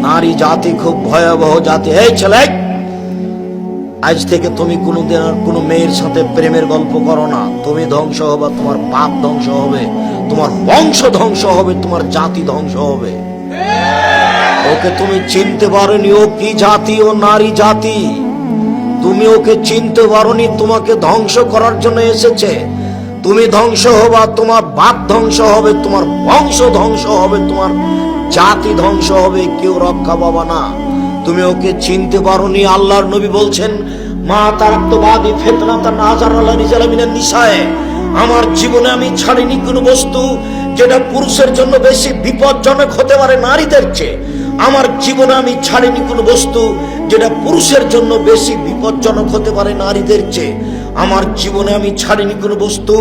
নারী জাতি খুব ভয়াবহ জাতি। এই ছেলে, আজ থেকে তুমি কোনোদিন আর কোনো মেয়ের সাথে প্রেমের গল্প করো না। তুমি ধ্বংস হবে, তোমার বাপ ধ্বংস হবে, তোমার বংশ ধ্বংস হবে, তোমার জাতি ধ্বংস হবে। ওকে তুমি চিনতে পারোনি, ও কি জাতি? ও নারী জাতি। তুমি ওকে চিনতে পারোনি, তোমাকে ধ্বংস করার জন্য এসেছে। তুমি ধ্বংস হবা, তোমার বাপ ধ্বংস হবে, তোমার বংশ ধ্বংস হবে, তোমার জাতি ধ্বংস হবে, কেউ রক্ষা পাবা না। তুমি ওকে চিনতে পারোনি। আল্লাহর নবী বলছেন, মা তারাক্তুবাদি ফিতনাতান আযারাল্লাহ রিজালা মিনান নিসায়ে, আমার জীবনে আমি ছাড়িনি কোন বস্তু যেটা পুরুষের জন্য বেশি বিপজ্জনক হতে পারে নারীদের চেয়ে। আমার জীবনে আমি ছাড়িনি কোন বস্তু যেটা পুরুষের জন্য বেশি বিপজ্জনক হতে পারে নারীদের চেয়ে। আমার জীবনে আমি ছাড়িনি কোন বস্তু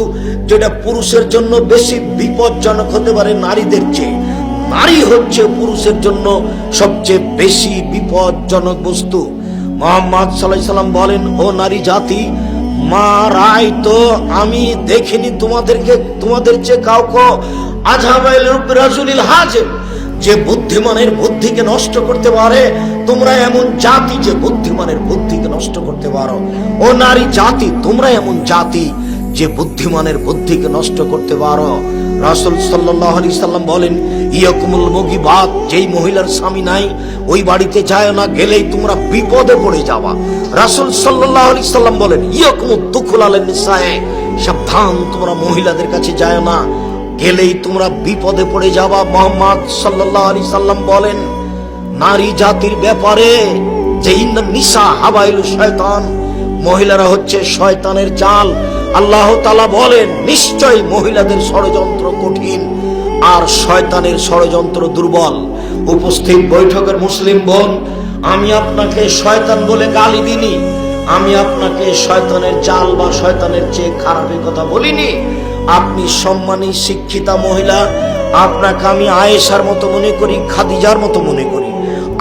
যেটা পুরুষের জন্য বেশি বিপজ্জনক হতে পারে নারীদের চেয়ে। নারী হচ্ছে পুরুষের জন্য সবচেয়ে বেশি বিপজ্জনক বস্তু। মুহাম্মদ সাল্লাল্লাহু আলাইহি সাল্লাম বলেন, ও নারী জাতি, মা রাআইতু, আমি দেখিনি তোমাদের চেয়ে কাউকে আযহাবাইল রাজুলিল হাজিম, যে বুদ্ধিমানের বুদ্ধিকে নষ্ট করতে পারে। তোমরা এমন জাতি যে বুদ্ধিমানের বুদ্ধিকে নষ্ট করতে পারো। ও নারী জাতি, তোমরা এমন জাতি যে বুদ্ধিমানের বুদ্ধিকে নষ্ট করতে পারো। রাসূল সাল্লাল্লাহু আলাইহি সাল্লাম বলেন, ইয়াকুমুল মুগিবাত, যেই মহিলার স্বামী নাই ওই বাড়িতে যায় না, গেলেই তোমরা বিপদে পড়ে যাবা। রাসূল সাল্লাল্লাহু আলাইহি সাল্লাম বলেন, ইয়াকুমুদ দুখুল আলান নিসায়ে, সাবধান তোমরা মহিলাদের কাছে যায় না, গেলেই তোমরা বিপদে পড়ে যাবা। মুহাম্মদ সাল্লাল্লাহু আলাইহি সাল্লাম বলেন নারী জাতির ব্যাপারে যে ইন্নান নিসা হাবাইলু শয়তান, মহিলারা হচ্ছে শয়তানের জাল। আল্লাহ তাআলা বলেন, নিশ্চয় মহিলাদের ষড়যন্ত্র কঠিন আর শয়তানের ষড়যন্ত্র দুর্বল। উপস্থিত বৈঠকের মুসলিম বোন, আমি আপনাকে শয়তান বলে গালি দিনি, আমি আপনাকে শয়তানের জাল বা শয়তানের চেয়ে খারাপের কথা বলিনি। আপনি সম্মানী শিক্ষিতা মহিলা, আপনাকে আমি আয়েশার মতো মনে করি, খাদিজার মতো মনে করি।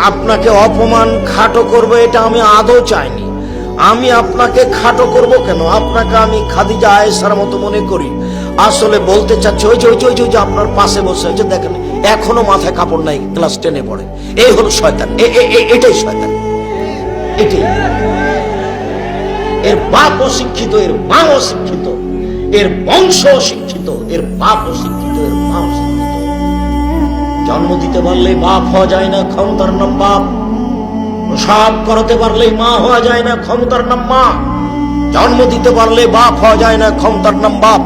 আপনাকে অপমান খাটো করবো এটা আমি আদৌ চাইনি। আমি আপনাকে খাটো করব কেন? আপনাকে আমি খাদিজা আয়েশার মতো মনে করি। আসলে বলতে চাচ্ছি, ওই যে আপনার পাশে বসে আছে দেখেন, এখনো মাথায় কাপড় নাই, ক্লাস 10-এ পড়ে। এই হলো শয়তান, এটাই শয়তান, এটাই। এর বাপ অশিক্ষিত, এর মা অশিক্ষিত, এর বংশ অশিক্ষিত, এর বাপ অশিক্ষিত, এর মা অশিক্ষিত। জন্ম দিতে পারলে বাপ হওয়া যায় না, ক্ষমতার নাম বাপ। প্রসাব করাতে পারলেই মা হওয়া যায় না, ক্ষমতার নাম মা। জন্ম দিতে পারলে বাপ হওয়া যায় না, ক্ষমতার নাম বাপ।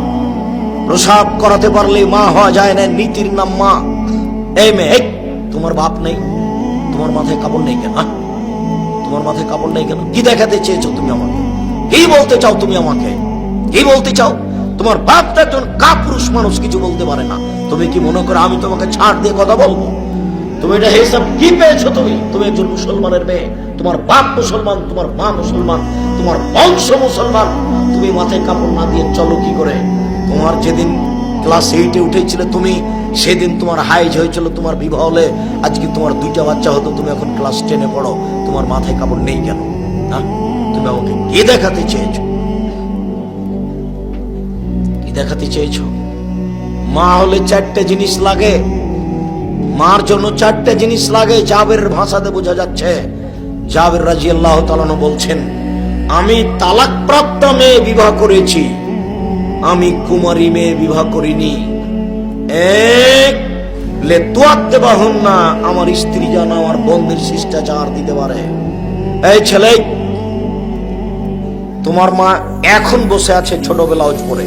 প্রসাব করাতে পারলে মা হওয়া যায় না, নীতির নাম মা। এই মেয়ে, তোমার বাপ নেই, তোমার মাথায় কাপড় নেই কেন? তোমার মাথায় কাপড় নেই কেন? কি দেখাতে চেয়েছো তুমি আমাকে? কি বলতে চাও তুমি আমাকে? কি বলতে চাও? তোমার বাপ তো একজন কাপুরুষ মানুষ, কিছু বলতে পারে না। তুমি কি মনে করো আমি তোমাকে ছাড় দিয়ে কথা বলবো? তুমি এটা হিসাব কি পেয়েছো? তুমি একজন মুসলমানের মেয়ে, তোমার বাপ মুসলমান, তোমার মা মুসলমান, তোমার বংশ মুসলমান। তুমি মাথায় কাপড় না দিয়ে চলো কি করে? তোমার যেদিন ক্লাস 8-এ উঠেছিলে তুমি, সেদিন তোমার হাইজ হয়েছিল, তোমার বিবাহ হলে আজকে তোমার 2টা বাচ্চা হতো, তুমি এখন ক্লাস 10-এ পড়ো, তোমার মাথায় কাপড় নেই কেন? তুমি আমাকে কি দেখাতে চেয়েছো? কি দেখাতে চেয়েছো? মা হলে 4টে জিনিস লাগে, মার জন্য 4টে জিনিস লাগে। জাবেরের ভাষাতে বোঝা যাচ্ছে। জাবের রাদিয়াল্লাহু তাআলা বলছেন, আমি তালাকপ্রাপ্ত মেয়ে বিবাহ করেছি, আমি কুমারী মেয়ে বিবাহ করিনি। এক লে তুয়াত্তে বাহুন না, আমার স্ত্রী যেন আমার বন্ধের শিষ্টাচার দিতে পারে। এই ছেলে, তোমার মা এখন বসে আছে ছোট ব্লাউজ পরে।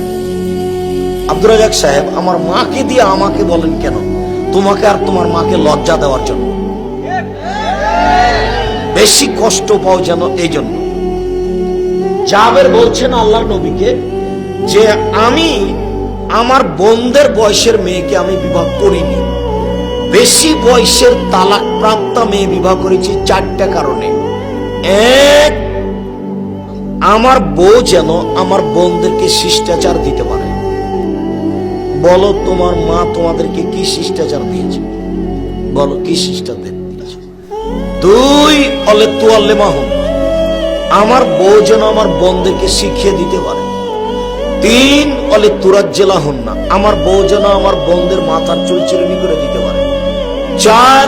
আব্দুর রাজ্জাক সাহেব, আমার মাকে দিয়ে আমাকে বলেন কেন? তোমাকে আর তোমার মাকে লজ্জা দেওয়ার জন্য, বেশি কষ্ট পাও যেন, এই জন্য। জাবের বলছেন আল্লাহর নবীকে যে আমি আমার বোনদের বয়সের মেয়েকে আমি বিবাহ করিনি, বেশি বয়সের তালাকপ্রাপ্ত মেয়ে বিবাহ করেছি 4টা কারণে। এক, আমার বউ যেন আমার বোনদেরকে শিষ্টাচার দিতে পারে। বলো তোমার মা তোমাদেরকে কি শিষ্টাচার দিয়েছে? বলো কি শিষ্টাচার দিয়েছে? 2, অলে তুয়াল্লে মাহুন, আমার বউ যেন আমার বোনদেরকে শিখিয়ে দিতে পারে। 3, অলে তুরাজ্জেলা হন না, আমার বউ যেন আমার বোনদের মাথার চুল চিরুনি করে দিতে পারে। 4,